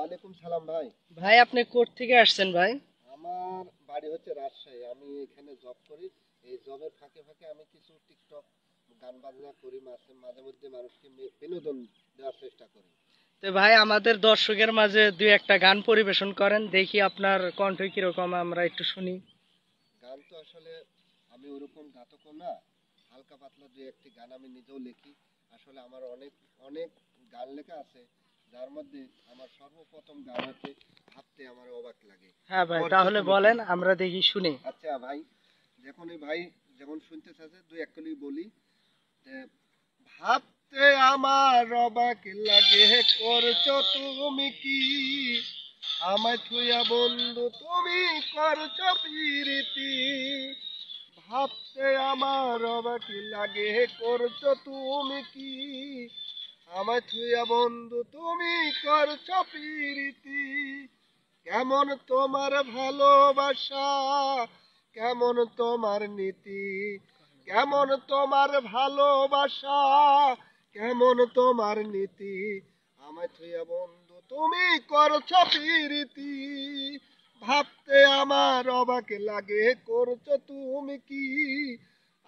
ওয়ালাইকুম সালাম ভাই। ভাই আপনি কোথা থেকে আসছেন ভাই? আমার বাড়ি হচ্ছে রাজশাহী। আমি এখানে জব করি। এই জবের ফাঁকে ফাঁকে আমি কিছু টিকটক গান বাজনা করি, মাঝে মাঝে মধ্যে মানুষকে বিনোদন দেওয়ার চেষ্টা করি। তো ভাই আমাদের দর্শকের মাঝে দুই একটা গান পরিবেশন করেন, দেখি আপনার কণ্ঠ কিরকম, আমরা একটু শুনি। গান তো আসলে আমি ওরকম গাতকও না, হালকা পাতলা দুই একটি গান আমি নিজেও লিখি। আসলে আমার অনেক অনেক গান লেখা আছে, যার মধ্যে আমার সর্বপ্রথম গান হচ্ছে ভাবতে আমার অবাক লাগে। হ্যাঁ ভাই, করছো তাহলে তুমি কি? বলেন, আমরা দেখি শুনি। আচ্ছা ভাই, যখন এই ভাই যখন শুনতে চাচ্ছে দুই এক কলি বলি। যে, ভাবতে আমার অবাক লাগে, করছো তুমি কি আমায় থুইয়া বন্ধু তুমি করছো প্রীতি। ভাবতে আমার অবাক লাগে, করছো তুমি কি আমায় থুইয়া বন্ধু তুমি করছো প্রীতি। কেমন তোমার ভালোবাসা, কেমন তোমার নীতি, কেমন তোমার ভালোবাসা, কেমন তোমার নীতি, আমায় থুইয়া বন্ধু তুমি করছো প্রীতি। ভাবতে আমার অবাক লাগে, করছো তুমি কি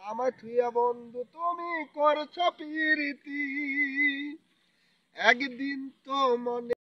আমায় থুইয়া বন্ধু তুমি করছো প্রীতি। একদিন তো মনে